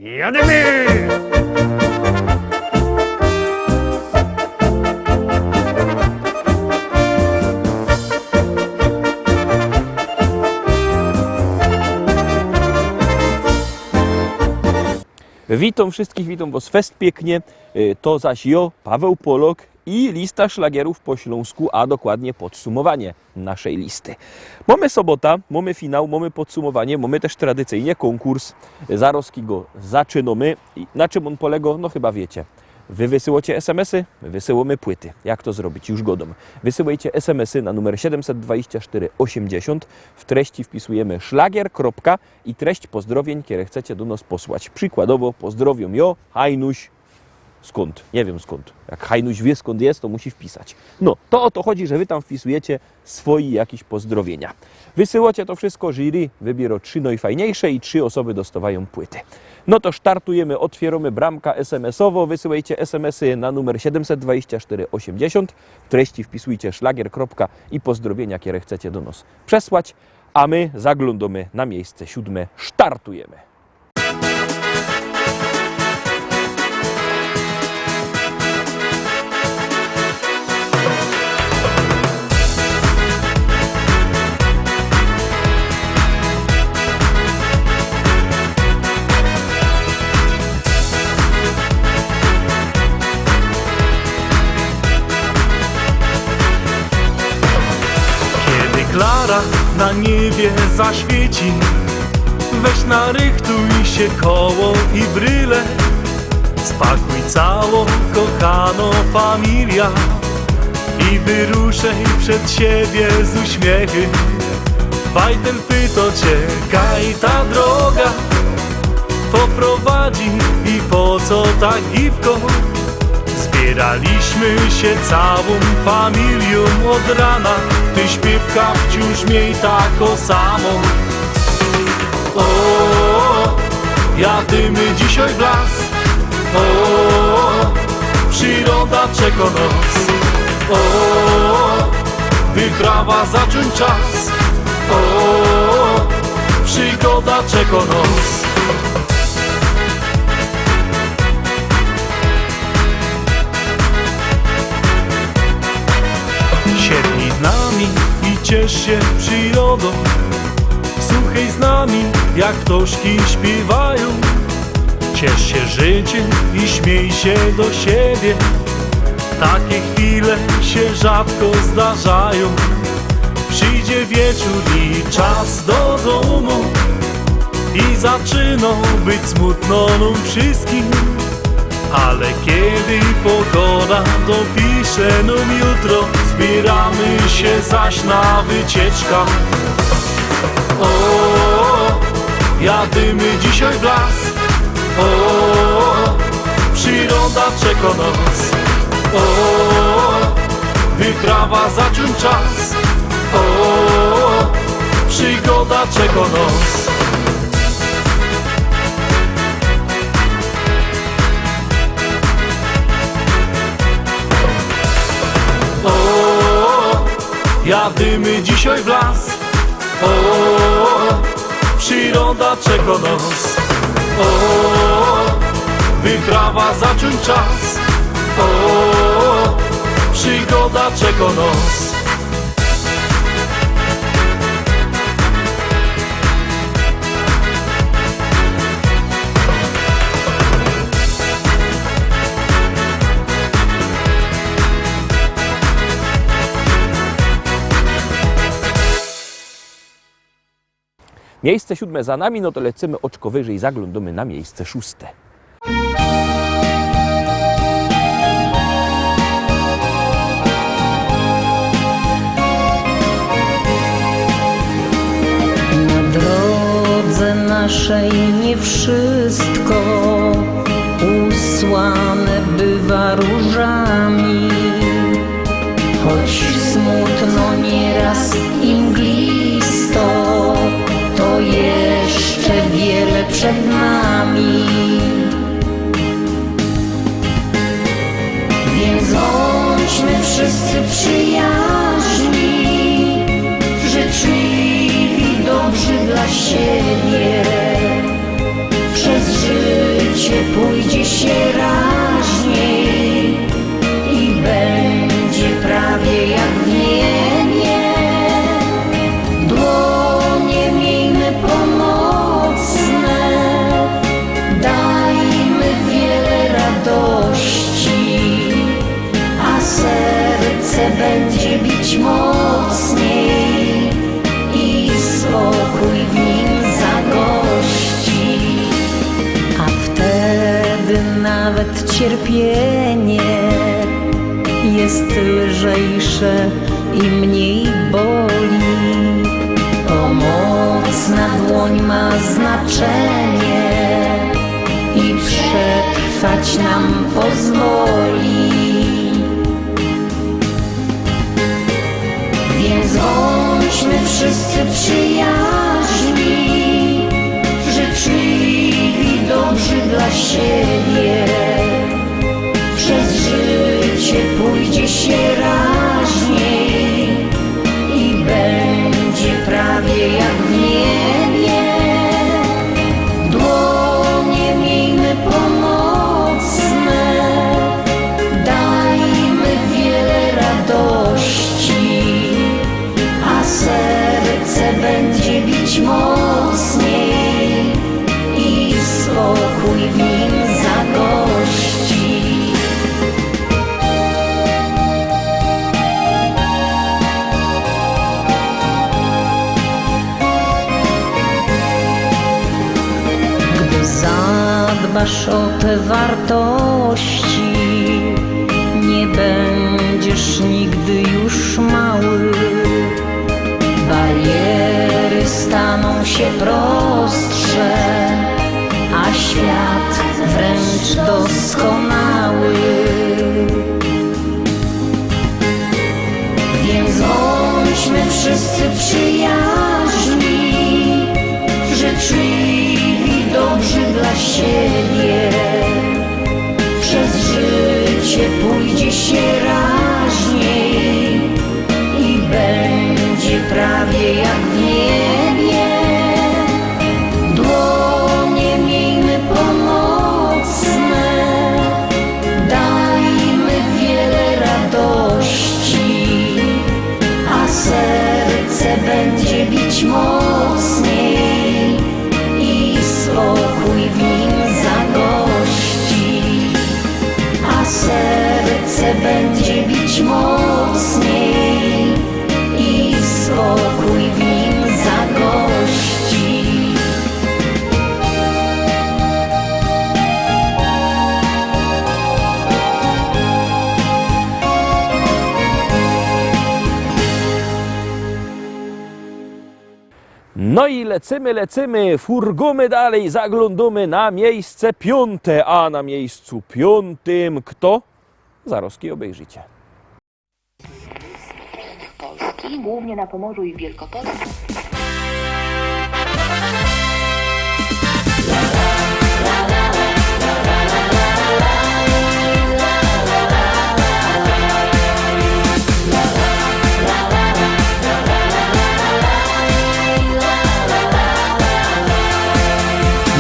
Jademy! Witam wszystkich, witam Was fest pięknie. To zaś ja, Paweł Polok i lista szlagierów po śląsku, a dokładnie podsumowanie naszej listy. Mamy sobota, mamy finał, mamy podsumowanie, mamy też tradycyjnie konkurs. Zaraz go zaczynamy. Na czym on polega? No chyba wiecie. Wy wysyłacie SMS-y, my wysyłamy płyty. Jak to zrobić? Już godom. Wysyłajcie SMS-y na numer 724 80. W treści wpisujemy szlagier, i treść pozdrowień, które chcecie do nas posłać. Przykładowo pozdrowią jo, Hajnuś, skąd? Nie wiem skąd. Jak Hajnuś wie skąd jest, to musi wpisać. No, to o to chodzi, że wy tam wpisujecie swoje jakieś pozdrowienia. Wysyłacie to wszystko, jury wybiera 3 najfajniejsze i 3 osoby dostawają płyty. No to startujemy, otwieramy bramka SMS-owo, wysyłajcie SMS-y na numer 724 80, w treści wpisujcie szlagier, i pozdrowienia, które chcecie do nas przesłać, a my zaglądamy na miejsce 7, startujemy. Klara na niebie zaświeci, weź narychtuj się koło i bryle, spakuj całą kochaną familia i wyruszaj przed siebie z uśmiechy. Bajtel pyta cię, kaj ta droga poprowadzi i po co tak gibko? Zbieraliśmy się całą familią od rana, ty śpiewka wciąż miej taką samą. O, jadymy dzisiaj w las, o, przyroda czeka nas, o, wyprawa zacząć czas, o, przygoda czeka nas. Siednij z nami i ciesz się przyrodą, słuchaj z nami jak ptoszki śpiewają. Ciesz się życiem i śmiej się do siebie, takie chwile się rzadko zdarzają. Przyjdzie wieczór i czas do domu i zaczyną być smutno nam wszystkim. Ale kiedy pogoda dopisze nam jutro, zbieramy się zaś na wycieczkę. O, jadymy dzisiaj w las, o, przyroda czeka nas, o, wyprawa zacząć czas, o, przygoda czeka nas. Jadymy dzisiaj w las, o, przyroda czeka nas, o, wyprawa zacząć czas, o, przygoda czeka nas. Miejsce 7 za nami, no to lecimy oczko wyżej, zaglądamy na miejsce 6. Na drodze naszej nie wszystko usłane bywa różami, choć smutno nieraz i mglisto, to jeszcze wiele przed nami. Więc bądźmy wszyscy przyjaźni, życzliwi, dobrzy dla siebie. Przez życie gdy nawet cierpienie jest lżejsze i mniej boli. Pomocna dłoń ma znaczenie i przetrwać nam pozwoli. Więc bądźmy wszyscy przyjaźni, życzliwi, dobrzy dla siebie. Przez życie pójdzie się raźniej i będzie prawie jak w niebie. Dłonie miejmy pomocne, dajmy wiele radości, a serce będzie bić mocniej i spokój w nim zagości. Gdy zadbasz o te wartości, nie będziesz nigdy już mały. Bariery staną się prostsze, a świat wręcz doskonały. Więc bądźmy wszyscy przyjaźni, życzliwi, dobrzy dla siebie. Przez życie pójdzie się raźniej i będzie prawie jak w niebie. Dłonie miejmy pomocne, dajmy wiele radości, a serce będzie bić mocniej i spokój w nim zagości. A serce będzie bić mocniej i spokój w nim zagości. No i lecimy, furgamy dalej, zaglądamy na miejsce 5, a na miejscu 5 kto? Zaroski obejrzycie. Polski, głównie na Pomorzu i w Wielkopolsce.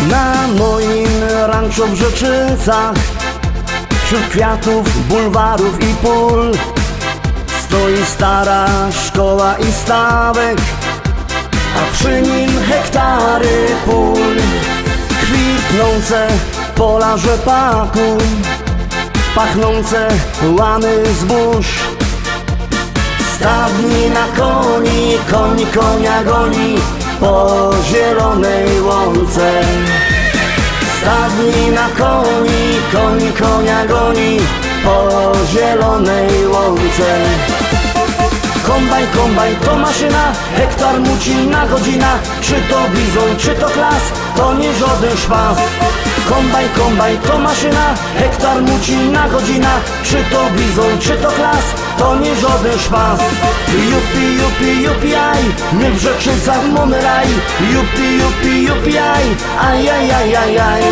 Na moim ranczu w Rzeczycach, wśród kwiatów, bulwarów i pól, stoi stara szkoła i stawek, a przy nim hektary pól. Kwitnące pola rzepaku, pachnące łany zbóż. Stadni na koni, koń konia goni po zielonej łące. Stadni na koni, koń konia goni po zielonej łące. Kombajn, kombajn to maszyna, hektar muci na godzina. Czy to bizon, czy to klas, to nie żaden szpas. Kombajn, kombajn to maszyna, hektar muci na godzina. Czy to bizon, czy to klas, to nie żaden szpas. Jupi, jupi, jupi, aj, my w Rzeczycach mamy raj. Jupi, jupi, jupi, aj, aj, aj, aj, aj, aj.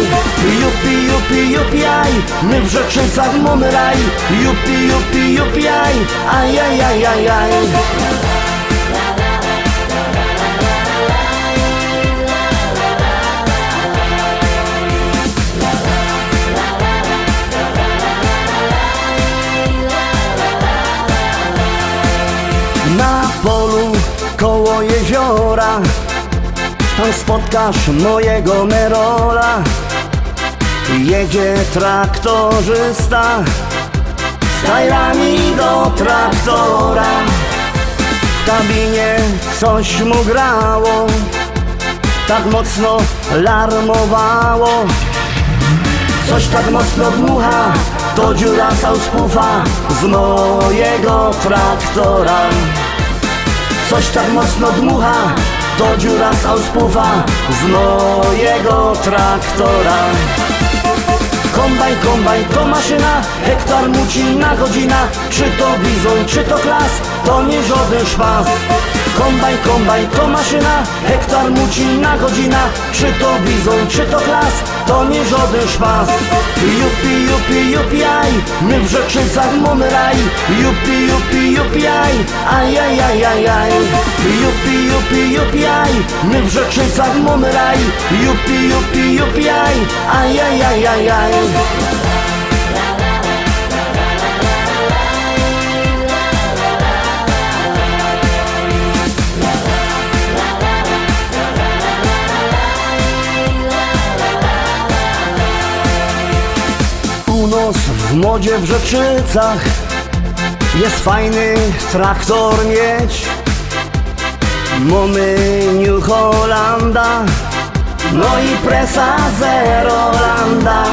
Jupi, jupi, jupi, aj, my w Rzeczycach mamy raj. Jupi, jupi, jupi, aj, aj, aj, aj, aj, aj. Na polu koło jeziora, tam spotkasz mojego Merola. Jedzie traktorzysta z tajrami do traktora. W kabinie coś mu grało, tak mocno larmowało. Co Coś tak mocno dmucha, to dziura sauspufa z mojego traktora. Coś tak mocno dmucha, to dziura sauspufa z mojego traktora. Kombajn, kombajn to maszyna, hektar muci na godzina. Czy to bizon, czy to klas, to nie żaden szpas. Kombajn, kombajn to maszyna, hektar muci na godzina. Czy to bizon, czy to klas, to nie żaden szpas. Jupi, jupi, jupi, aj, my w Rzeczycach mamy raj. Jupi, jupi, jupi, aj, aj, aj, aj, aj, aj. Jupi, jupi, jupi, aj, my w Rzeczycach mamy raj. Jupi, jupi, jupi, aj, aj, aj, aj, aj, aj. U nas w modzie w Rzeczycach jest fajny traktor mieć. Mamy New Hollanda, no i presa Zerolanda.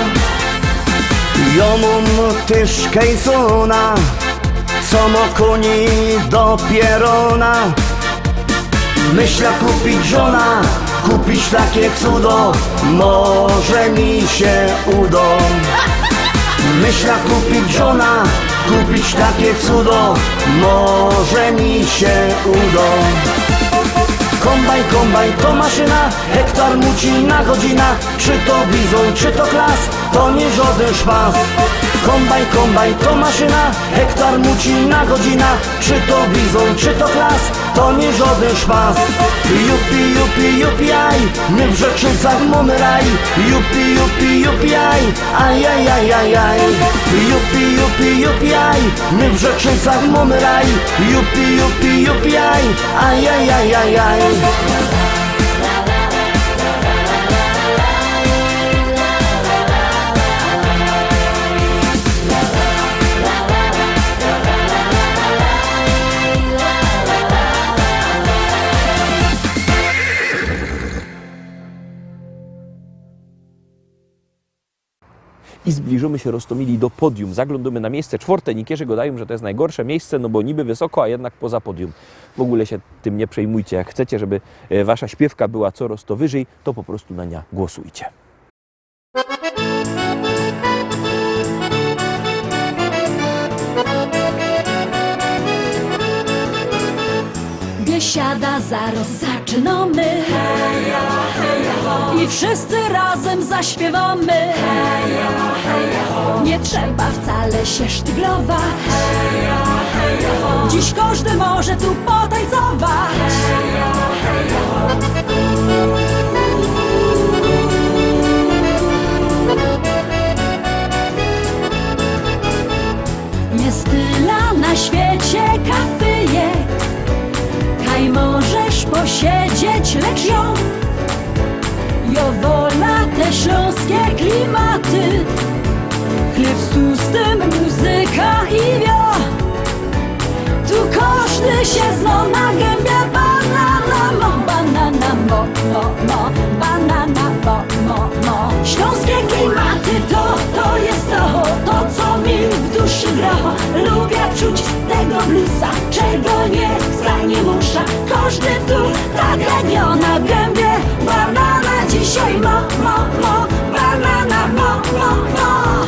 Ja mam też Kejsona, co ma koni do pierona. Myślę kupić żona, kupić takie cudo, może mi się uda. Myślę kupić żona, kupić takie cudo, może mi się uda. Kombajn, kombajn to maszyna, hektar muci na godzina. Czy to bizon, czy to klas, to nie żaden szpas. Kombajn, kombajn to maszyna, hektar muci na godzina. Czy to bizon, czy to klas, to nie żaden szpas. Jupi, jupi, jupi, aj, my w Rzeczycach mamy raj. Jupi, jupi, jupi, aj, aj, aj, aj, aj, aj. Jupi, jupi, jupi, aj, my w Rzeczycach mamy raj. Jupi, jupi, jupi, aj, aj, aj, aj, aj, aj. I zbliżymy się Roztomili do podium. Zaglądamy na miejsce czwarte. Niekierzy gadają, że to jest najgorsze miejsce, no bo niby wysoko, a jednak poza podium. W ogóle się tym nie przejmujcie. Jak chcecie, żeby wasza śpiewka była coraz to wyżej, to po prostu na nią głosujcie. Biesiada zaraz zaczynamy, heja, heja, ho. I wszyscy razem zaśpiewamy, heja, heja, ho. Nie trzeba wcale się sztyglować, heja, heja, ho. Dziś każdy może tu potańcować, heja, heja, ho. Jest tyle na świecie kafyjek, kaj możesz posiedzieć, lecz ją wola te śląskie klimaty. Chleb z tłustym, muzyka i wio. Tu każdy się zna na gębie. Banana mo, banana mo, mo, mo. Banana mo, mo, mo. Śląskie klimaty to jest to co mi w duszy gra. Lubię czuć tego bluesa, czego nie chcę, nie muszę. Każdy tu tak jak na gębie. Banana dzisiaj mo, mo, mo. Banana mo, mo, mo.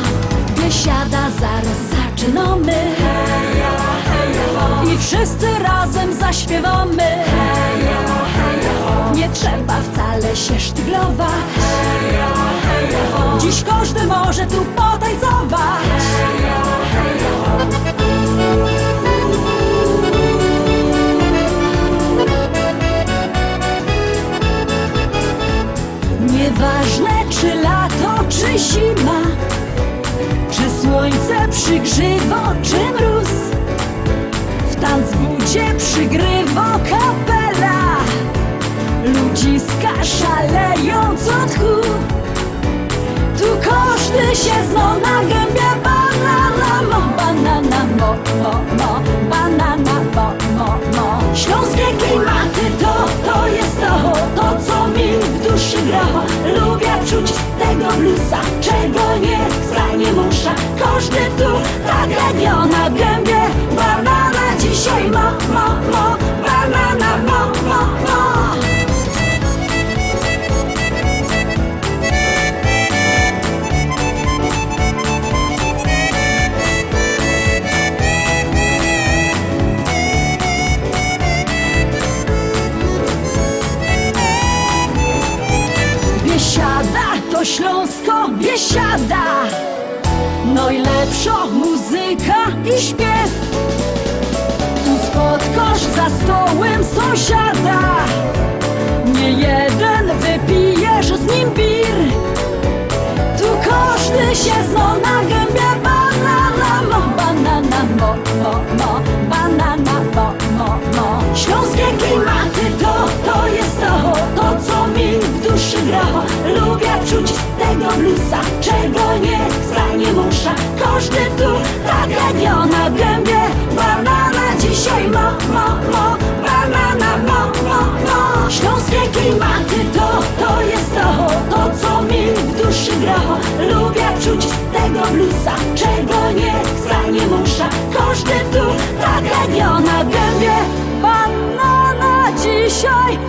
Biesiada zaraz zaczynamy, heja, heja, ho. I wszyscy razem zaśpiewamy, heja, heja, ho. Nie trzeba wcale się sztyglować, heja, heja, ho. Dziś każdy może tu potańcować, heja, heja, ho. Nieważne czy lato, czy zima, czy słońce przygrzywo, czy mróz, w tanzbudzie przygrywa kapela. Ludziska szalejąc od tchu. Tu każdy się zna na gębie. Banana mo, banana mo, mo, mo. Banana mo, mo, mo. Śląskie klimaty to jest to co mi w duszy gra. Lubię czuć tego bluesa, czego nie musza. Każdy tu tak jak ja na gębie. Banana dzisiaj ma, banana ma. Biesiada to Śląsko, Biesiada. Najlepsza muzyka i śpiew. Tu spotkasz za stołem sąsiada. Nie jeden wypijesz z nim bir. Tu każdy się zna na gębie. Banana mo, banana mo, banana mo. Śląskie klimaty to jest to co mi w duszy gra. Lubię czuć tego bluesa, czego nie chcę, nie muszę. Każdy tu tak jak ja na gębie. Banana dzisiaj ma, banana ma. Śląskie klimaty to jest to co mi w duszy gra. Lubię czuć tego bluesa, czego nie chcę, nie muszę. Każdy tu tak jak ja na gębie. Banana dzisiaj